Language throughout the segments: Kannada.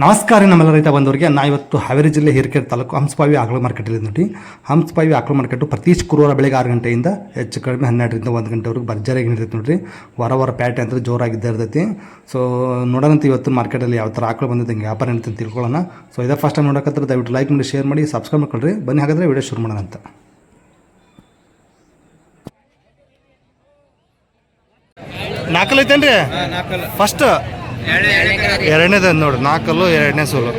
ನಮಸ್ಕಾರ ನಮ್ಮೆಲ್ಲ ರೈತ ಬಂದವರಿಗೆ ನಾ ಇವತ್ತು ಹಾವೇರಿ ಜಿಲ್ಲೆ ಹಿರೇಕೆರೆ ತಾಲೂಕು ಹಂಸಪಾವಿ ಆಕಳ ಮಾರ್ಕೆಟಲ್ಲಿ ನೋಡಿ. ಹಂಸಪಾವಿ ಆಕಳ ಮಾರ್ಕೆಟು ಪ್ರತಿ ಶುಕ್ರವಾರ ಬೆಳಗ್ಗೆ 6 ಗಂಟೆಯಿಂದ ಹೆಚ್ಚು ಕಡಿಮೆ 12ರಿಂದ 1 ಗಂಟೆವರೆಗೂ ಭರ್ಜರಿಯಾಗಿ ನಡೀತೈತೆ ನೋಡಿರಿ. ವಾರ ಪ್ಯಾಟೆ ಅಂತ ಜೋರಾಗಿದ್ದೇ ಇರ್ತೈತಿ. ಸೊ ನೋಡೋಣಂತ ಇವತ್ತು ಮಾರ್ಕೆಟಲ್ಲಿ ಯಾವ ಥರ ಆಕಳು ಬಂದಿದೆ, ಹಿಂಗೆ ವ್ಯಾಪಾರ ನಡೀತಂತ ತಿಳ್ಕೊಳ್ಳೋಣ. ಸೊ ಇದೇ ಫಸ್ಟ್ ಟೈಮ್ ನೋಡೋಕತ್ರ ದಯವಿಟ್ಟು ಲೈಕ್ ಮಾಡಿ, ಶೇರ್ ಮಾಡಿ, ಸಬ್ಸ್ಕ್ರೈಬ್ ಮಾಡ್ಕೊಳ್ರಿ. ಬನ್ನಿ ಹಾಗಾದರೆ ವಿಡಿಯೋ ಶುರು ಮಾಡೋಣ ಅಂತ. ನಾಲ್ಕಲ್ ಐತೇನ್ರಿ? ಫಸ್ಟ್ ಎರಡನೇದ ನೋಡಿ, ನಾಲ್ಕಲ್ಲು ಎರಡನೇ ಸೋಲು.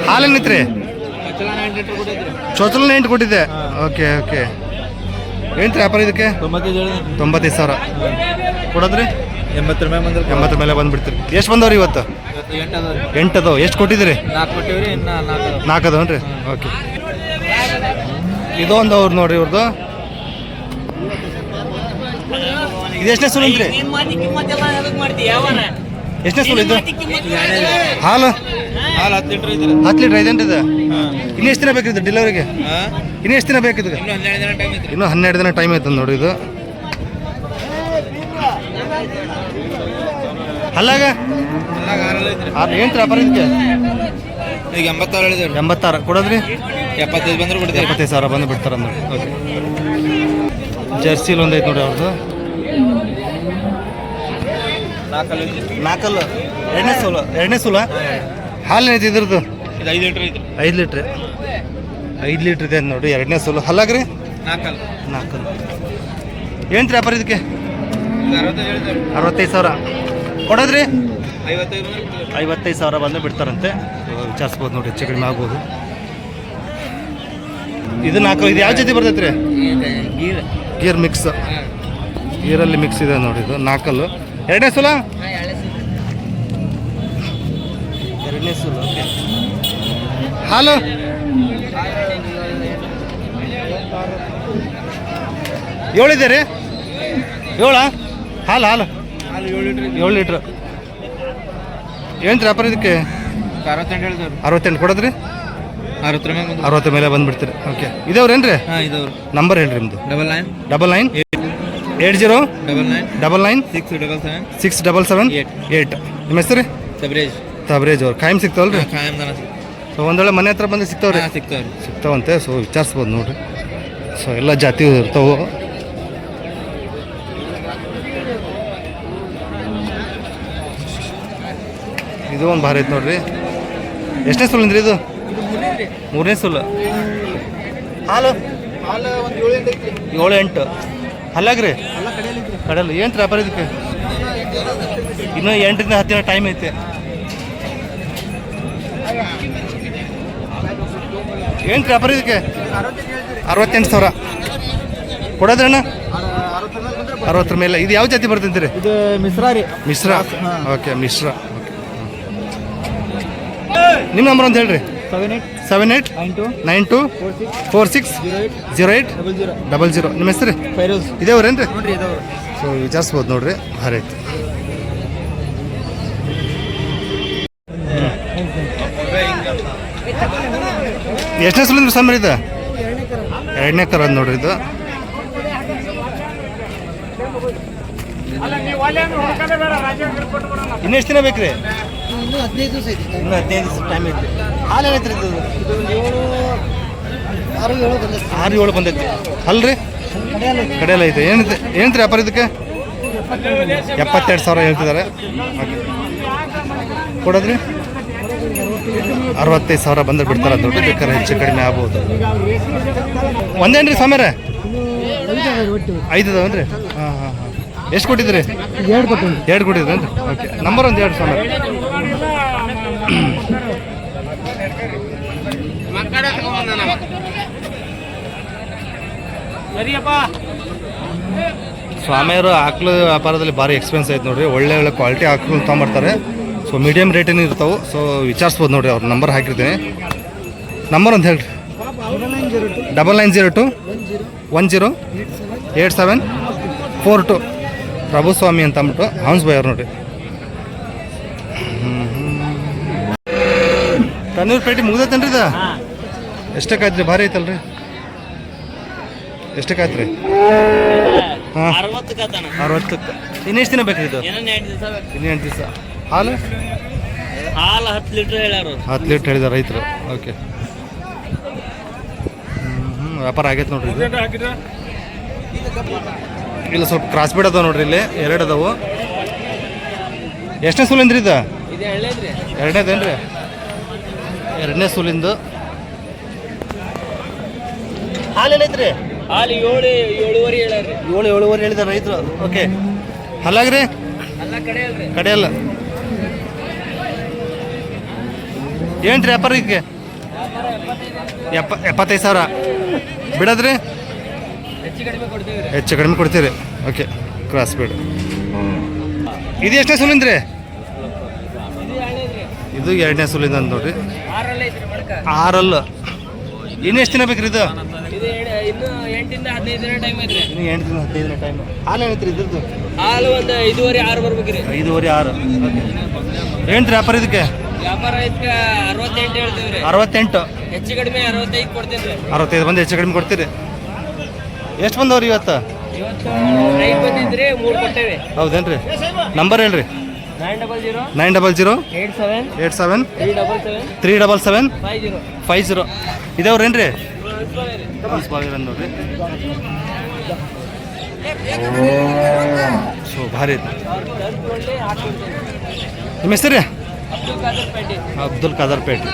ಹಾಲೇನಿತ್ರಿ? ಚೊಚಲ 8 ಕೊಟ್ಟಿದ್ದೆ. Okay okay. ಏನು ವ್ಯಾಪಾರ ಇದಕ್ಕೆ? 95,000 ಕೊಡೋದ್ರಿ? 80 ಮೇಲೆ ಬಂದ್ಬಿಡ್ತೀರಿ. ಎಷ್ಟು ಬಂದವ್ರಿ ಇವತ್ತು? 8 ಅದಾವ. ಎಷ್ಟು ಕೊಟ್ಟಿದ್ದೀರಿ? 4 ಅದಾವನ್ರಿ. ಓಕೆ. ಇದೊಂದು ಅವ್ರು ನೋಡ್ರಿ, ಇವ್ರದ್ದು ಇದು ಎಷ್ಟನೇ ಸೂಲು ಅಂತ್ರಿ? ಎಷ್ಟನೇ ಸೂಲು ಇದು? ಹಾಲು 10 ಲೀಟ್ರ್ ಐದೇನ್ರಿ ಇದು? ಇನ್ನು ಎಷ್ಟು ದಿನ ಬೇಕಿದ್ದು ಡೆಲಿವರಿಗೆ? ಇನ್ನು ಎಷ್ಟು ದಿನ ಬೇಕಿದ್ದು? ಇನ್ನೂ 12 ದಿನ ಟೈಮ್ ಆಯ್ತು ನೋಡಿ. ಇದು ಅಲ್ಲಾಗ ಏನು ವ್ಯಾಪಾರ ಇದಕ್ಕೆ? ಈಗ 86 ಕೊಡೋದ್ರಿ? 75 ಬಂದ್ರೆ ಕೊಡ್ತೀವಿ. 75,000 ಬಂದು ಬಿಡ್ತಾರೆ ನೋಡಿ. ಓಕೆ. ಜರ್ಸಿಲ್ ಒಂದು ಐತೆ ನೋಡಿ ಅವ್ರದ್ದು. ನಾಲ್ಕಲ್ಲು ಎರಡನೇ ಸೂಲ. ಹಾಲು ಐತಿ ಇದ್ರದ್ದು? 5 ಲೀಟ್ರ್ ಐತಿ. 5 ಲೀಟ್ರ್ 5 ಲೀಟ್ರ್ ಇದೆ ನೋಡಿ. ಎರಡನೇ ಸೂಲು. ಹಲ್ಲಾಗ್ರಿ? 4 ಏನು ವ್ಯಾಪಾರ ಇದಕ್ಕೆ? 65,000 ಕೊಡೋದ್ರಿ? 55,000 ಬಂದು ಬಿಡ್ತಾರಂತೆ. ವಿಚಾರಿಸ್ಬೋದು ನೋಡಿ, ಹೆಚ್ಚು ಕಡಿಮೆ ಆಗ್ಬೋದು. ಇದು 4. ಇದು ಯಾವ ಜೊತೆ ಬರ್ತೈತೆ ರೀ? ಗೀರ್ ಮಿಕ್ಸ್. ಗೀರಲ್ಲಿ ಮಿಕ್ಸ್ ಇದೆ ನೋಡಿ. ಇದು 4. ಎರಡನೇ ಸೂಲ? ಎರಡನೇ ಸೂಲು. ಓಕೆ. ಹಾಲು? ಏಳಿದೆ ರೀ? 7? ಹಾಲು 7 ಲೀಟ್ರ್. ಏನು ವ್ಯಾಪಾರ ಇದಕ್ಕೆ? 68 ಕೊಡೋದ್ರಿ? 60 ಮೇಲೆ ಬಂದುಬಿಡ್ತೀರಿ. ಓಕೆ. ಇದೇವ್ರೇನ್ರಿ? ನಂಬರ್ ಹೇಳ್ರಿ ನಿಮ್ಮದು. 99 80 99 677 ನಿಮ್ಮ ಹೆಸರು? ತಬ್ರೇಜ್ ಅವ್ರು. ಖಾಯಂ ಸಿಗ್ತಾವಲ್ರಿ? ಸೊ ಒಂದೊಳ್ಳೆ ಮನೆ ಹತ್ರ ಬಂದು ಸಿಗ್ತಾವ್ರಿ? ಸಿಗ್ತಾವಂತೆ. ಸೊ ವಿಚಾರಿಸ್ಬೋದು ನೋಡ್ರಿ. ಸೊ ಎಲ್ಲ ಜಾತಿ ಇರ್ತಾವೆ. ಇದು ಒಂದು ಭಾರಿ ಐತೆ ನೋಡ್ರಿ. ಎಷ್ಟನೇ ಸೂಲು ಅಂದ್ರಿ ಇದು? 3ನೇ ಸೂಲು. ಹಾಲು 7-8. ಹಲ್ಲಾಗ್ರಿ? ಕಡಲ್ಲ. ಏನು ವ್ಯಾಪಾರ ಇದಕ್ಕೆ? ಇನ್ನೂ 8ರಿಂದ 10 ದಿನ ಟೈಮ್ ಐತೆ. ಏನು ವ್ಯಾಪಾರ ಇದಕ್ಕೆ? 68,000 ಕೊಡೋದ್ರಣ್ಣ? 60 ಮೇಲೆ. ಇದು ಯಾವ ಜಾತಿ ಬರ್ತಂತೀರಿ? ಇದು ಮಿಶ್ರಾ ರೀ. ಮಿಶ್ರಾ. ಓಕೆ. ಮಿಶ್ರಾ. ನಿಮ್ಮ ನಂಬರ್ ಅಂತ ಹೇಳ್ರಿ. 78 92 46 08 00. ನಿಮ್ಮ ಹೆಸರು? ಇದೇವ್ರೇನ್ರಿ? ಸೊ ವಿಚಾರಿಸ್ಬೋದು ನೋಡ್ರಿ. ಭಾರಿ ಐತಿ. ಎಷ್ಟನೇ ಸಲ ಸಮರ್ ಇದು? ಎರಡನೇ ಕರ ನೋಡ್ರಿ. ಇದು ಇನ್ನು ಎಷ್ಟು ದಿನ ಬೇಕ್ರಿ? ಇನ್ನು 15 ದಿವಸ ಟೈಮ್ ಐತಿ. ಹಾಲು ಏನೈತ್ರಿ ಇದು? 6-7 ಬಂದೈತಿ. ಅಲ್ರಿ? ಕಡೆಯಲ್ಲ ಐತೆ. ಏನೈತೆ ವ್ಯಾಪಾರ ಇದಕ್ಕೆ? 72,000 ಹೇಳ್ತಿದ್ದಾರೆ. ಓಕೆ. ಕೊಡೋದ್ರಿ? 65,000 ಬಂದ್ರೆ ಬಿಡ್ತಾರೆ ದೊಡ್ಡ. ಬೇಕಾದ್ರೆ ಹೆಚ್ಚು ಕಡಿಮೆ ಆಗ್ಬೋದು. ಒಂದೇನ್ರಿ ಸಮರ? 5 ಅದಾವನ್ರಿ? ಹಾಂ. ಎಷ್ಟು ಕೊಟ್ಟಿದ್ರಿ? 2 ಕೊಟ್ಟಿದ್ರೇನ್ರಿ? ಓಕೆ. ನಂಬರ್ ಒಂದು 2 ಸಮರ. ಸ್ವಾಮಿಯವರು ಆಕಳು ವ್ಯಾಪಾರದಲ್ಲಿ ಭಾರಿ ಎಕ್ಸ್ಪೆನ್ಸ್ ಐತೆ ನೋಡ್ರಿ. ಒಳ್ಳೆ ಕ್ವಾಲಿಟಿ ಆಕಳು ತೊಗೊಂಬರ್ತಾರೆ. ಸೊ ಮೀಡಿಯಮ್ ರೇಟಿನ ಇರ್ತಾವೆ. ಸೊ ವಿಚಾರಿಸ್ಬೋದು ನೋಡ್ರಿ. ಅವ್ರ ನಂಬರ್ ಹಾಕಿರ್ತೀನಿ. ನಂಬರ್ ಅಂತ ಹೇಳ್ರಿ. 9902 10 87 42. ಪ್ರಭುಸ್ವಾಮಿ ಅಂತ ಅಂದ್ಬಿಟ್ಟು ಹಂಸಬಾಯಿ ಅವ್ರು ನೋಡ್ರಿ. ತಣ್ಣೀರು ಪೇಟೆ ಮುಗ್ದೈತೇನ್ರಿ ಇದು? ಎಷ್ಟಕ್ಕಾಯ್ತು ರೀ? ಭಾರಿ ಐತಲ್ರಿ. ಎಷ್ಟಕ್ಕಾಯ್ತು ರೀ? ಹಾಂ 60ಕ್ಕೆ. ಇನ್ನೆಷ್ಟು ದಿನ ಬೇಕು ಇದು? ಇನ್ನು 8 ದಿವಸ. ಹಾಲು 10 ಲೀಟ್ರ್ ಹೇಳ್ಯಾರ. 10 ಲೀಟ್ರ್ ಹೇಳಿದಾರೆ ರೈತರು. ಓಕೆ. ವ್ಯಾಪಾರ ಆಗೈತೆ ನೋಡ್ರಿ ಇದು. ಇಲ್ಲ ಸ್ವಲ್ಪ ಕ್ರಾಸ್ ಬೀಡ್ ಅದಾವ ನೋಡ್ರಿ, ಇಲ್ಲಿ 2 ಅದಾವು. ಎಷ್ಟನೇ ಸೂಲಿಂದ್ರಿ ಇದು? ಎರಡನೇದೇನ್ರಿ? 2ನೇ ಸೂಲಿಂದು. ಹಾಲು ಏನೈತ್ರಿ? ಹಾಲು 7.5 ಹೇಳ್ಯಾರ. 7.5 ಹೇಳಿದಾರೆ ರೈತರು. ಓಕೆ. ಹಲ್ಲಾಗ್ರಿ? ಕಡೆಯಲ್ಲ. ಏನ್ರಿ ವ್ಯಾಪಾರ ಇದಕ್ಕೆ? 75,000 ಬಿಡೋದ್ರಿ? ಹೆಚ್ಚು ಕಡಿಮೆ ಕೊಡ್ತೀರಿ. ಓಕೆ. Cross breed. ಇದು ಎಷ್ಟನೇ ಸೂಲಿಂದ್ರಿ? ಇದು 2ನೇ ಸೂಲಿಂದ ಅಂತ ನೋಡ್ರಿ. 6 ಇನ್ನು ಎಷ್ಟು ದಿನ ಬೇಕ್ರಿ ಇದು? ಇನ್ನು 8 ರಿಂದ 15 ದಿನ ಟೈಮ್ ಐತ್ರಿ. ಇನ್ನು 8 ದಿಂದ 15 ದಿನ ಟೈಮ್. ಹಾಲು ಏನೈತ್ರಿ ಇದ್ರದ್ದು? ಹಾಲು ಒಂದು 5.5 6 ಬರ್ಬೇಕ್ರಿ. 5.5 6. ಏನ್ರಿ ವ್ಯಾಪಾರ ಇದಕ್ಕೆ? ವ್ಯಾಪಾರ ಇದಕ್ಕೆ 68 ಹೇಳ್ತೀವ್ರಿ. 68. ಹೆಚ್ಚು ಕಡಿಮೆ 65 ಕೊಡ್ತೀನಿ. 65 ಬಂದು ಹೆಚ್ಚು ಕಡಿಮೆ ಕೊಡ್ತೀರಿ. ಎಷ್ಟು ಬಂದವ್ರಿ ಇವತ್ತು? ಇವತ್ತು 5 ಬಂದಿದ್ರಿ, 3 ಕೊಟ್ಟೇವೆ. ಹೌದೇನ್ರಿ? ನಂಬರ್ ಹೇಳ್ರಿ. 900 87 377 50 ಇದಾವ್ರೇನ್ರಿ? ನೋಡ್ರಿ. ಸೊ ಭಾರಿ ಐತಿ. ನಿಮ್ಮ ಹೆಸರು? ಅಬ್ದುಲ್ ಖಾದರ್ ಪೇಟ್.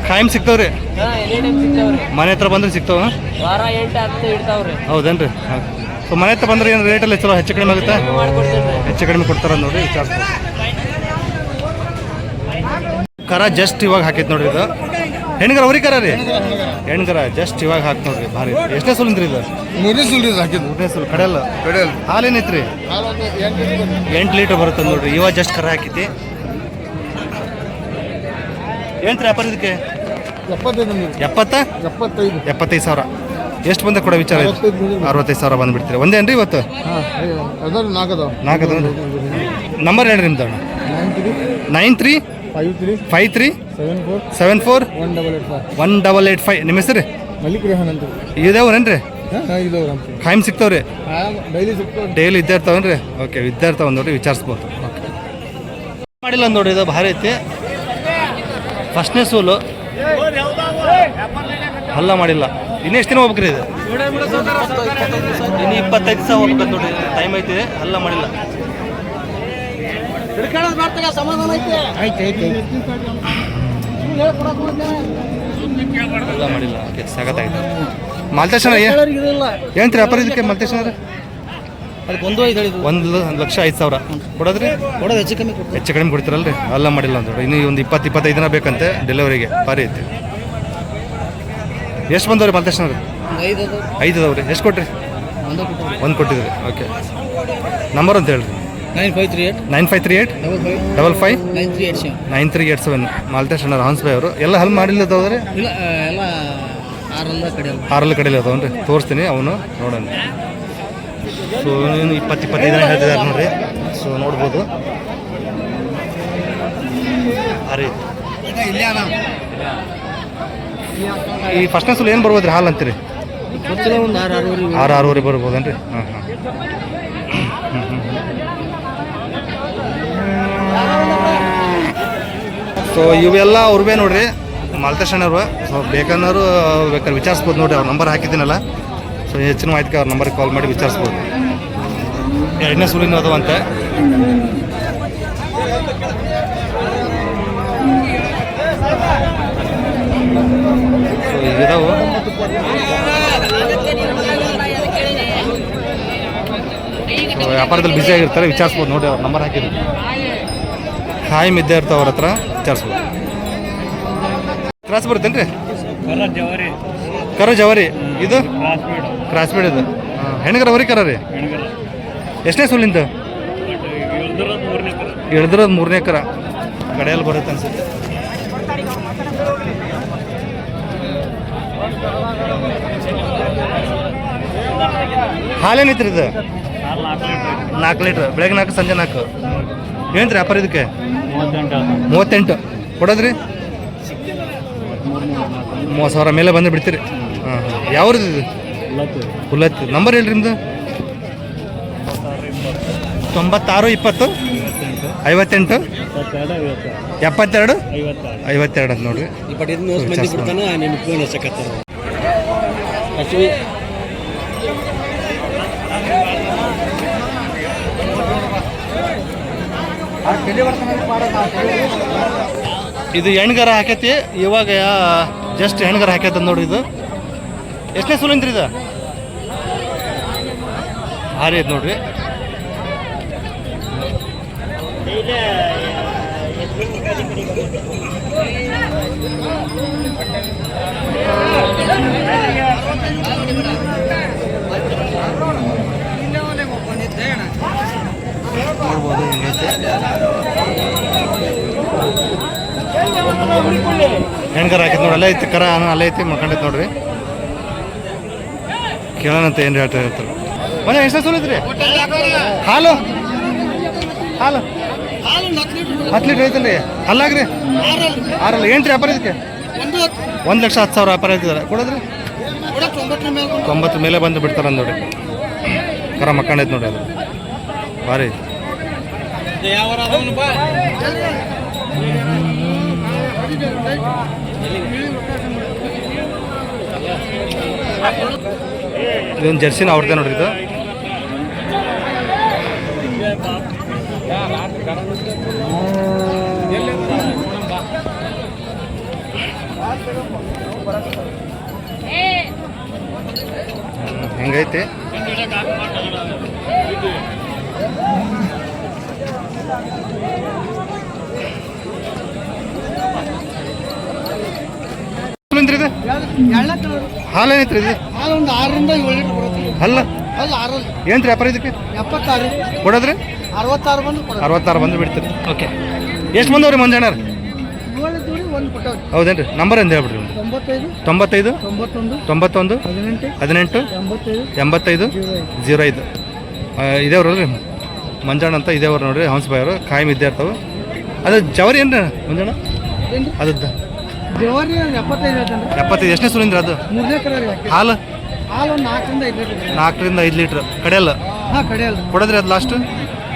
ಖಾಯಂ ಸಿಗ್ತಾವ್ರಿ? ಮನೆ ಹತ್ರ ಬಂದ್ರೆ ಸಿಗ್ತಾವ? ವಾರ 8-10 ಇಡ್ತಾವ್ರಿ. ಹೌದೇನ್ರಿ? ಸೊ ಮನೆ ಹತ್ರ ಬಂದ್ರೆ ಏನು ರೇಟಲ್ಲಿ ಚಲೋ ಹೆಚ್ಚು ಕಡಿಮೆ ಆಗುತ್ತೆ? ಹೆಚ್ಚು ಕಡಿಮೆ ಕೊಡ್ತಾರ ನೋಡಿ, ವಿಚಾರಿಸ್ಬೋದು. ಕರ ಜಸ್ಟ್ ಇವಾಗ ಹಾಕೈತೆ ನೋಡ್ರಿ ಇದು. ಹೆಣ್ಗರ ಅವ್ರಿ ಕರ ರೀ? ಹೆಣ್ಗರ ಜಸ್ಟ್ ಇವಾಗ ಹಾಕಿ ನೋಡ್ರಿ. ಭಾರಿ. ಎಷ್ಟನೇ ಸೂಲಿಂದ್ರಿ ಇದು? 3ನೇ ಸೂಲ್ ಹಾಕಿದ್ದು. 3ನೇ ಸೂಲ್. ಕಡೆಯಲ್ಲ? ಹಾಲು ಏನೈತ್ರಿ? 8 ಲೀಟ್ರ್ ಬರುತ್ತೆ ನೋಡ್ರಿ. ಇವಾಗ ಜಸ್ಟ್ ಕರ ಹಾಕೈತಿ. ಏನ್ರಿ ವ್ಯಾಪಾರ ಇದಕ್ಕೆ? 75,000. ಎಷ್ಟು ಬಂದ ಕೊಡೋ ವಿಚಾರ? 65,000 ಬಂದುಬಿಡ್ತೀರಿ. ಒಂದೇನ್ರಿ ಇವತ್ತು? 4 ನಂಬರ್ ಹೇಳ್ರಿ ನಿಮ್ದು? 93 53 74 1885. ನಿಮ್ಮ ಹೆಸರು? ಮಲ್ಲಿಕ್ ರೆಹಾನ್ ಅಂತ. ಇದೇವ್ರೇನ್ರಿ? ಖಾಯಂ ಸಿಗ್ತಾವ್ರಿ? ಡೈಲಿ ಇದ್ದೇ ಇರ್ತಾವೇನ್ರಿ? ಓಕೆ. ಇದ್ದೇ ಇರ್ತಾವ ನೋಡ್ರಿ, ವಿಚಾರಿಸ್ಬೋದು. ಮಾಡಿಲ್ಲ ನೋಡ್ರಿ, ಇದು ಭಾರಿ ಐತಿ. ಫಸ್ಟ್ನೇ ಸೂಲು. ಹಲ್ಲ ಮಾಡಿಲ್ಲ. ಇನ್ನೆಷ್ಟು ದಿನ ಹೋಗ್ಬೇಕ್ರಿ ಇದು? ಇನ್ನು 25 ದಿವಸ ಹೋಗ್ಬೇಕು ನೋಡ್ರಿ. ಟೈಮ್ ಐತಿ. ಹಲ್ಲ ಮಾಡಿಲ್ಲ. ಹಲ್ಲ ಮಾಡಿಲ್ಲ. ಓಕೆ. ಸಾಕತ್ತಾಗಿದೆ. ಮಾಲ್ತೇಶನ ಏನ್ರಿ ವ್ಯಾಪಾರ ಇದಕ್ಕೆ? ಮಾಲ್ತೇಶನ ಅದಕ್ಕೆ 1,05,000 ಕೊಡೋದ್ರಿ? ಕೊಡೋದು ಹೆಚ್ಚು ಕಡಿಮೆ ಕೊಡ್ತೀರಲ್ರಿ? ಹಲ್ಲ ಮಾಡಿಲ್ಲ ಅಂತ ಇನ್ನು ಒಂದು 20-25 ದಿನ ಬೇಕಂತೆ ಡೆಲಿವರಿಗೆ. ಭಾರಿ ಐತಿ. ಎಷ್ಟು ಬಂದವ್ರಿ ಮಾಲ್ತೇಶನವ್ರಿ? 5 ಅದಾವ್ರಿ. ಎಷ್ಟು ಕೊಟ್ರಿ? 1 ಕೊಟ್ಟಿದ್ರಿ. ಓಕೆ. ನಂಬರ್ ಅಂತ ಹೇಳ್ರಿ. 9538 55 9387. ಮಾಲ್ತೇಶನ ಹನ್ಸ್ ಬಾಯ್ ಅವರು. ಎಲ್ಲ ಹಲ್ ಮಾಡಿಲ್ಲದವ್ರಿ? ಎಲ್ಲ 6 ಕಡೆಯಲ್ಲಿ ಅದಾವನ್ರಿ. ತೋರಿಸ್ತೀನಿ ಅವನು ನೋಡೋಣ. ಸೊ 20-25 ದಿನ ಹೇಳ್ತಿದ್ದಾರೆ ನೋಡ್ರಿ. ಸೊ ನೋಡ್ಬೋದು. ಅರೆ ಈ ಫಸ್ಟ್ನೇ ಸಲ ಏನು ಬರ್ಬೋದ್ರಿ ಹಾಲು ಅಂತೀರಿ? 6-6.5 ಬರ್ಬೋದೇನ್ರಿ? ಹಾಂ ಹಾಂ. ಸೊ ಇವೆಲ್ಲ ಅವ್ರವೇ ನೋಡ್ರಿ, ಮಾಲ್ತೇಶಣ್ಣವ್ರು. ಸೊ ಬೇಕಾದ್ರು ವಿಚಾರಿಸ್ಬೋದು ನೋಡ್ರಿ. ಅವ್ರ ನಂಬರ್ ಹಾಕಿದ್ದೀನಲ್ಲ. ಸೊ ಹೆಚ್ಚಿನ ಮಾಹಿತಿಗೆ ಅವ್ರ ನಂಬರ್ಗೆ ಕಾಲ್ ಮಾಡಿ ವಿಚಾರಿಸ್ಬೋದು. 2ನೇ ಸೂಲಿನ ಅದಾವಂತೆ. ಸೊ ಇದಾವು. ಸೊ ವ್ಯಾಪಾರದಲ್ಲಿ ಬ್ಯುಸಿ ಆಗಿರ್ತಾರೆ, ವಿಚಾರಿಸ್ಬೋದು ನೋಡಿ. ಅವ್ರ ನಂಬರ್ ಹಾಕಿದ್ರು. ಖಾಯಂ ಇದ್ದೇ ಇರ್ತಾವ ಅವ್ರ ಹತ್ರ, ವಿಚಾರಿಸ್ಬೋದು. ಕ್ರಾಸ್ ಬರುತ್ತೇನ್ರಿ? ಕರ ಜವಾರಿ. ಇದು ಕ್ರಾಸ್ ಬೀಡ್. ಇದು ಹೆಣ್ಗರ ಅವರಿ ಕರ ರೀ? ಎಷ್ಟನೇ ಸೂಲಿಂದ? ಇಳಿದ್ರದ್ದು 3ನೇ ಕರ. ಕಡೆಯಲ್ಲಿ ಬರುತ್ತೆ ಅನ್ಸುತ್ತೆ. ಹಾಲೇನೈತ್ರಿ ಇದು? 4 ಲೀಟ್ರ್. ಬೆಳಗ್ಗೆ 4 ಸಂಜೆ 4. ಏನ್ರಿ ವ್ಯಾಪಾರ ಇದಕ್ಕೆ? 38 ಕೊಡೋದ್ರಿ? 30,000 ಮೇಲೆ ಬಂದು ಬಿಡ್ತೀರಿ. ಹಾಂ ಹಾಂ, ಯಾವ್ದು ಇದು? ಹುಲ್ಲತ್ತಿ. ನಂಬರ್ ಹೇಳ್ರಿ ನಿಮ್ದು? 96 20 58 72 52 ಅಂತ ನೋಡ್ರಿ. ಇದು ಹೆಣ್ಗರ ಹಾಕೈತಿ, ಇವಾಗ ಜಸ್ಟ್ ಹೆಣ್ಗರ ಹಾಕೈತ ನೋಡ್ರಿ. ಇದು ಎಷ್ಟನೇ ಸುಲಿಂದ್ರಿ ಇದು? ಹಾರಿ ಐತೆ ನೋಡ್ರಿ. ನೋಡ್ಬೋದು ಹಿಂಗೈತೆ. ಹೆಣ್ಗರ ಹಾಕೈತೆ ನೋಡಿ. ಅಲ್ಲೇ ಐತಿ ಕರ, ಅಲ್ಲೇ ಐತಿ ಮಕ್ಕಂಡೈತೆ ನೋಡ್ರಿ. ಕೇಳೋಣಂತ ಏನು ಹೇಳ್ತಾ ಇರ್ತಾರೆ. ಮನೆ ಎಷ್ಟು ಸುಲಿದ್ರಿ? ಹಾಲು ಹಾಲು 10 ಲೀಟ್ರ್ ಐತಲ್ರಿ? ಅಲ್ಲಾಗ್ರಿ 6 ಏನು ರೀ ವ್ಯಾಪಾರ ಇದಕ್ಕೆ? 1,10,000 ವ್ಯಾಪಾರ ಐತಿದಾರೆ. ಕೊಡೋದ್ರಿ 90 ಮೇಲೆ ಬಂದು ಬಿಡ್ತಾರ ನೋಡಿ. ಕರ ಮಕ್ಕಂಡೈತೆ ನೋಡಿ. ಅದು ಭಾರಿ ಐತಿ. ಇದೊಂದು ಜರ್ಸಿನ ಅವ್ರದ್ದೇ ನೋಡ್ರಿ. ಇದು ಹೆಂಗೈತೆ? ಇದು ಹಾಲು ಏನೈತ್ರಿ? ಇದು ಒಂದು 6ರಿಂದ 7 ಲೀಟರ್ ಬರುತ್ತೆ. ಅಲ್ಲ ಅಲ್ಲ 6 ಏನು ರೀ ವ್ಯಾಪಾರ ಇದಕ್ಕೆ? 76 ಕೊಡೋದ್ರಿ 66 ಬಂದು 66 ಬಂದು ಬಿಡ್ತೀರಿ. ಓಕೆ, ಎಷ್ಟು ಬಂದವ್ರಿ ಮಂಜಣ್ಣರು? 7 ದೂರಿ ಒಂದು ಕೊಟ್ಟವ್ರಿ. ಹೌದೇನ್ರಿ? ನಂಬರ್ ಎಂದು ಹೇಳ್ಬಿಡ್ರಿ. 95 91 18 85 05 ಇದೇವ್ರಲ್ರಿ ಮಂಜಣ್ಣ ಅಂತ ಇದೇವ್ರು ನೋಡ್ರಿ. ಹಂಸಬಾಯಿ ಅವರು ಕಾಯಂ ಇದ್ದೇ ಇರ್ತಾವೆ. ಅದು ಜವರಿ ಏನು ಮಂಜಣ್ಣ? ಅದದ್ದು ಜವಾರಿ 75 75. ಎಷ್ಟನೇ ಸುಲಿಂದ್ರಿ ಅದು? 3ನೇ ಕರ ರೀ. ಹಾಲು ಹಾಲು ಒಂದು 4ರಿಂದ 5 ಲೀಟರ್. 4ರಿಂದ 5 ಲೀಟ್ರ್ ಕಡೆಯಲ್ಲ? ಹಾಂ, ಕಡೆಯಲ್ಲ. ಕೊಡೋದ್ರಿ ಅದು ಲಾಸ್ಟ್?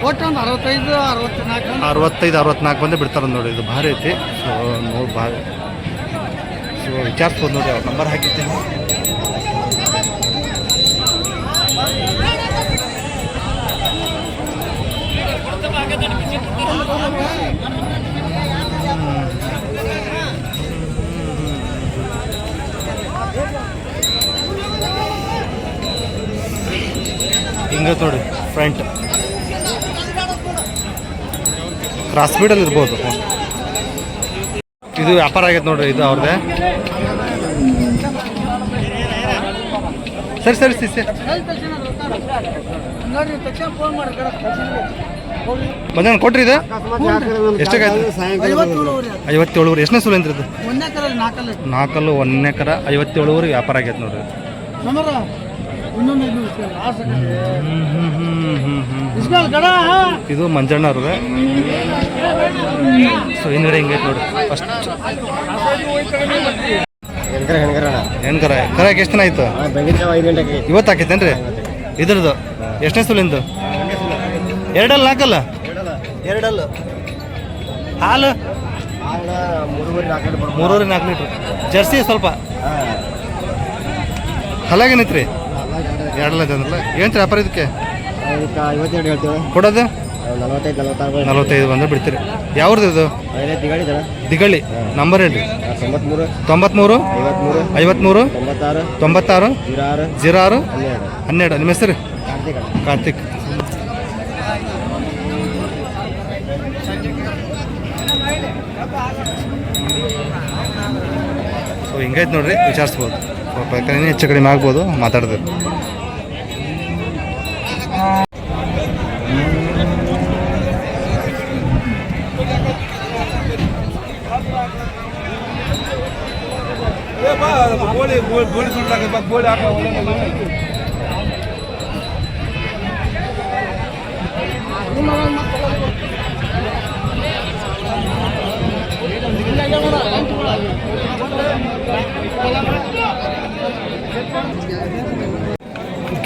ಒಟ್ಟು ಒಂದು 65 64 64 ಬಂದೇ ಬಿಡ್ತಾರೆ ನೋಡಿ. ಇದು ಭಾರಿ ಐತಿ. ಸೊ ನೋಡಿ ಭಾರಿ. ಸೊ ವಿಚಾರಿಸ್ಬೋದು ನೋಡಿ. ಅವ್ರ ನಂಬರ್ ಹಾಕಿರ್ತೀನಿ. ಹಿಂಗೆ ನೋಡಿ ಫ್ರಂಟ್ ಕ್ರಾಸ್ ಸ್ಪೀಡಲ್ಲಿ ಇರ್ಬೋದು. ಇದು ವ್ಯಾಪಾರ ಆಗೈತೆ ನೋಡ್ರಿ. ಇದು ಅವ್ರದ್ದೇ. ಸರಿ ಸರಿ ಸರಿ ಸರಿ ಬಂದ ಕೊಟ್ರಿ. ಇದು ಎಷ್ಟಾಗೈತೆ? 57. ಎಷ್ಟನೇ ಸುಲು ಅಂದ್ರಿ? ಇದು 4 1ನೇ ಕರ 57 ವ್ಯಾಪಾರ ಆಗೈತೆ ನೋಡ್ರಿ. ಇದು ಮಂಜಣ್ಣ ಅವ್ರದ್ದು. ಸೊ ಹಿಂದ್ಗಡೆ ಹಿಂಗೈತೆ ನೋಡ್ರಿ. ಫಸ್ಟ್ ಹೆಣ್ಕರ ಕರಕ್ಕೆ ಎಷ್ಟು ದಿನ ಆಯ್ತು? ಇವತ್ತು ಹಾಕೈತೇನ್ರಿ? ಇದ್ರದ್ದು ಎಷ್ಟನೇ ಸುಲಿಂದು? 2 ಅಲ್ಲ 4 ಅಲ್ಲ? 2 ಅಲ್ಲ. ಹಾಲು 3-4 ಲೀಟ್ರ್. ಜರ್ಸಿ ಸ್ವಲ್ಪ ಹಲಾಗೇನೈತ್ರಿ? 2 ಅಂದ್ರಲ್ಲ. ಏನು ವ್ಯಾಪಾರ ಇದಕ್ಕೆ? 52 ಹೇಳ್ತೇವೆ. ಕೊಡೋದು 45 ಬಂದ್ರೆ ಬಿಡ್ತೀರಿ. ಯಾವ್ದು ಇದು? ದಿಗಳಿ. ನಂಬರ್ ಹೇಳ್ರಿ. 93 53 96 06 12. ನಿಮ್ಮ ಹೆಸರು? ಕಾರ್ತಿಕ್. ಸೊ ಹಿಂಗೈತೆ ನೋಡ್ರಿ. ವಿಚಾರಿಸ್ಬೋದು. ಸ್ವಲ್ಪ ಯಾಕಂದ್ರೆ ಹೆಚ್ಚು ಕಡಿಮೆ ಆಗ್ಬೋದು. ಮಾತಾಡಿದ್ರು.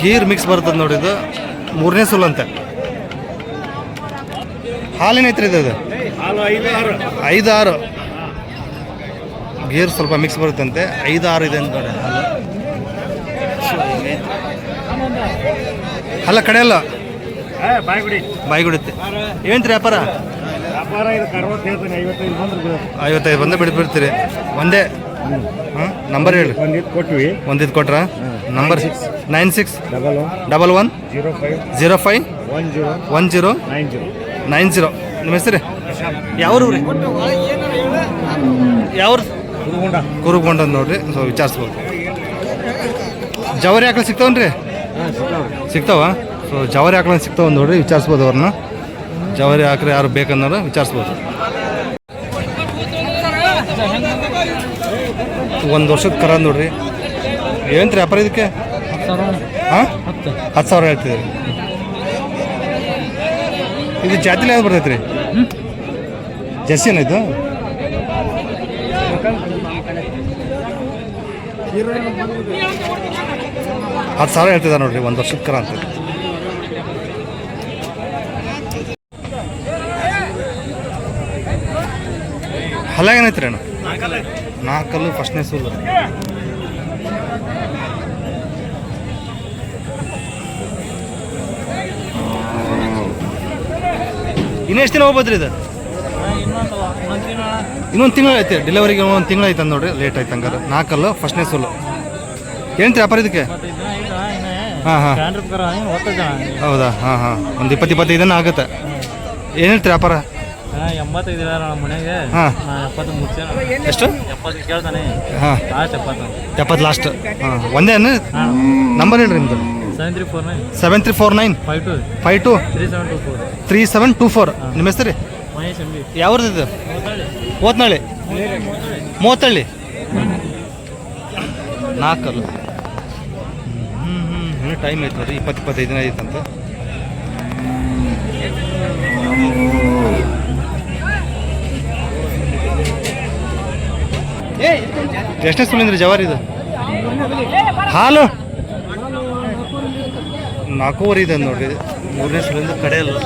ಗೀರ್ ಮಿಕ್ಸ್ ಬರ್ತದೆ ನೋಡಿ, ಇದು 3ನೇ ಸುಲ್ ಅಂತೆ. ಹಾಲೇನೈತ್ರಿ ಇದು? 5-6 ಗೀರ್ ಸ್ವಲ್ಪ ಮಿಕ್ಸ್ ಬರುತ್ತಂತೆ. 5-6 ಇದೆ ಅಂತ ನೋಡಿ ಹಾಲು. ಅಲ್ಲ ಕಡೆ ಅಲ್ಲ, ಬಾಯಿ ಗುಡಿತ್ತೆ. ಏನ್ರಿ ವ್ಯಾಪಾರ? 55 ಬಂದೇ ಬಿಡ್ತೀರಿ ಒಂದೇ. ಹಾಂ, ನಂಬರ್ ಹೇಳಿ. ಒಂದಿದ್ದು ಕೊಟ್ರ ನಂಬರ್ 9611051090. ನಿಮ್ಮ ಹೆಸರು ಯಾವ್ರು ರೀ? ಯಾವ್ರು? ಕುರುಗೊಂಡ ನೋಡ್ರಿ. ಸೊ ವಿಚಾರಿಸ್ಬೋದು. ಜವರಿ ಆಕಳು ಸಿಗ್ತಾವನ್ರಿ? ಸಿಗ್ತಾವ. ಸೊ ಜವರಿ ಆಕಳ ಸಿಗ್ತಾವ ನೋಡ್ರಿ, ವಿಚಾರಿಸ್ಬೋದು ಅವ್ರನ್ನ. ಜವರಿ ಆಕಳು ಯಾರು ಬೇಕನ್ನೋರು ವಿಚಾರಿಸ್ಬೋದು. 1 ವರ್ಷದ ಕರ ನೋಡ್ರಿ. ಏನಂತ್ರಿ ವ್ಯಾಪಾರ ಇದಕ್ಕೆ? ಹಾಂ, 10,000 ಹೇಳ್ತಿದ್ರಿ. ಇದು ಜಾತಿಲಿ ಯಾವ್ದು ಬರ್ತೈತೆ ರೀ? ಜರ್ಸಿ ಏನಾಯ್ತು? $10,000 ಹೇಳ್ತಿದ್ದಾರೆ ನೋಡ್ರಿ, 1 ವರ್ಷದ ಕರ ಅಂತ. ಹಲ್ಲ ಏನೈತ್ರಿ ಅಣ್ಣ? 4 ಫಸ್ಟ್ನೇ ಸೂಲು. ಇನ್ನೆಷ್ಟು ದಿನ ಹೋಗ್ಬೋದ್ರಿ ಇದು? ಇನ್ನೊಂದು ತಿಂಗಳು ಐತೆ ಡೆಲಿವರಿಗೆ. 1 ತಿಂಗಳು ಐತೆ ನೋಡ್ರಿ, ಲೇಟ್ ಆಯ್ತು ಹಂಗಾರೆ. 4 ಫಸ್ಟ್ನೇ ಸೂಲು. ಏನು ವ್ಯಾಪಾರ ಇದಕ್ಕೆ? ಹಾಂ ಹಾಂ, ಹೌದಾ? ಹಾಂ ಹಾಂ, ಒಂದು 20-25 ದಿನ ಆಗುತ್ತೆ. ಏನು ಹೇಳ್ತೀರಿ ವ್ಯಾಪಾರ? 85 ಮನೆಗೆ. ಹಾಂ, ಎಷ್ಟು? 70 ಕೇಳ್ತಾನೆ. ಹಾಂ, 70 ಲಾಸ್ಟ್. ಹಾಂ, ಒಂದೇ ನಂಬರ್ ಹೇಳ್ರಿ ನಿಮ್ದು? 7349 523724. ನಿಮ್ಮ ಹೆಸರು ರೀ? ಯಾವ್ದು ಇದು? ಓತ್ನಳ್ಳಿ. 30 4. ಇನ್ನೂ ಟೈಮ್ ಐತೆ ನೋಡ್ರಿ, 20-25 ದಿನ ಐತಂತೆ. ಎಷ್ಟನೇ ಸುಲಿಂದ್ರಿ ಜವಾರಿ ಇದು? ಹಾಲು 4 ಇದೆ ನೋಡ್ರಿ. 3ನೇ ಸುಲಿಂದ ಕಡೆ ಅಲ್ಲ,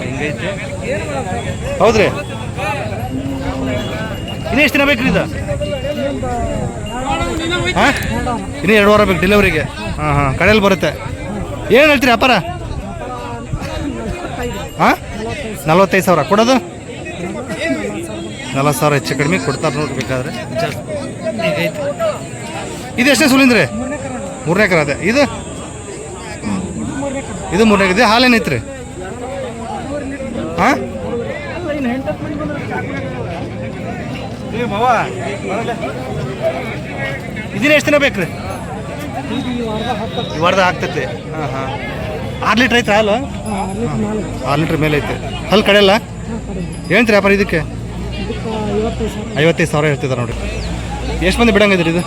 ಹಿಂಗೈತೆ. ಹೌದ್ರಿ? ಇನ್ನೂ ಎಷ್ಟು ದಿನ ಬೇಕ್ರಿ ಇದು? ಹಾಂ, ಇನ್ನೂ 2 ವಾರ ಬೇಕು ಡೆಲಿವರಿಗೆ. ಹಾಂ ಹಾಂ, ಕಡೆಯಲ್ಲಿ ಬರುತ್ತೆ. ಏನು ಹೇಳ್ತೀರಿ ವ್ಯಾಪಾರ? ಹಾಂ, 45,000 ಕೊಡೋದು? 40,000 ಹೆಚ್ಚು ಕಡಿಮೆ ಕೊಡ್ತಾರೆ ನೋಡ್ರಿ ಬೇಕಾದ್ರೆ. ಈಗೈತೆ. ಇದು ಎಷ್ಟೇ ಸುಲಿಂದ್ರಿ? 3ನೇ ಕರ ಅದೇ. ಇದು 3ನೇ ಇದೆ. ಹಾಲೇನೈತ್ರಿ? ಹಾಂ, ಇದನ್ನ ಎಷ್ಟು ದಿನ ಬೇಕ್ರಿ? ಈ ವಾರದ ಆಗ್ತೈತೆ. ಹಾಂ ಹಾಂ, 6 ಲೀಟ್ರ್ ಐತೆ ಹಾಲು? 6 ಲೀಟ್ರ್ ಮೇಲೆ ಐತೆ. ಹಲ್ಲು ಕಡೆ ಅಲ್ಲ? ಏನಂತೀರಿ ವ್ಯಾಪಾರ ಇದಕ್ಕೆ? 55,000 ಹೇಳ್ತಿದ್ದಾರೆ ನೋಡ್ರಿ. ಎಷ್ಟು ಮಂದಿ ಬಿಡಂಗಿದ್ರಿ ಇದು?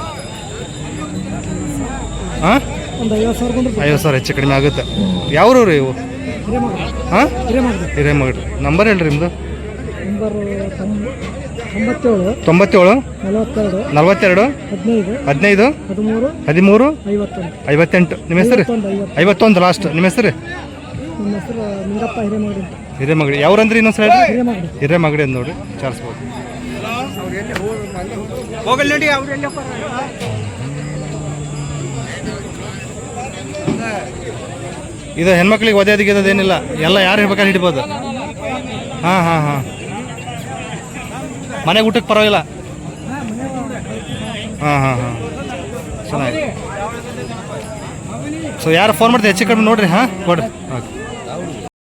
ಹಾಂ, 50,000 ಹೆಚ್ಚು ಕಡಿಮೆ ಆಗುತ್ತೆ. ಯಾವ್ರು ರೀ ಇವು? ಹಾಂ, ಹಿರೇಮಗಡ್ರಿ. ನಂಬರ್ ಹೇಳ್ರಿ ನಿಮ್ಮದು? 97 42 15 13 58. ನಿಮ್ಮ ಹೆಸರು? 51 ಲಾಸ್ಟ್. ನಿಮ್ಮ ಹೆಸರು? ಹಿರೇಮಗಡಿ. ಯಾವ್ರಂದ್ರಿ ಇನ್ನೊಂದು ಸಲ ಹೇಳ್ರಿ? ಹಿರೇಮಗಡಿ ಅಂತ ನೋಡ್ರಿ, ವಿಚಾರಿಸ್ಬೋದು. ಇದು ಹೆಣ್ಮಕ್ಳಿಗೆ ಒದೇದಿಗಿರೋದೇನಿಲ್ಲ, ಎಲ್ಲ ಯಾರು ಇರ್ಬೇಕಾದ್ರೆ ಹಿಡಿಬೋದು. ಹಾಂ ಹಾಂ ಹಾಂ, ಮನೆಗೆ ಊಟಕ್ಕೆ ಪರವಾಗಿಲ್ಲ. ಹಾಂ ಹಾಂ ಹಾಂ, ಚೆನ್ನಾಗಿ. ಸೊ ಯಾರು ಫೋನ್ ಮಾಡ್ತೀವಿ ಹೆಚ್ಚು ಕಡಿಮೆ ನೋಡಿರಿ. ಹಾಂ, ಕೊಡ್ರಿ. ಓಕೆ.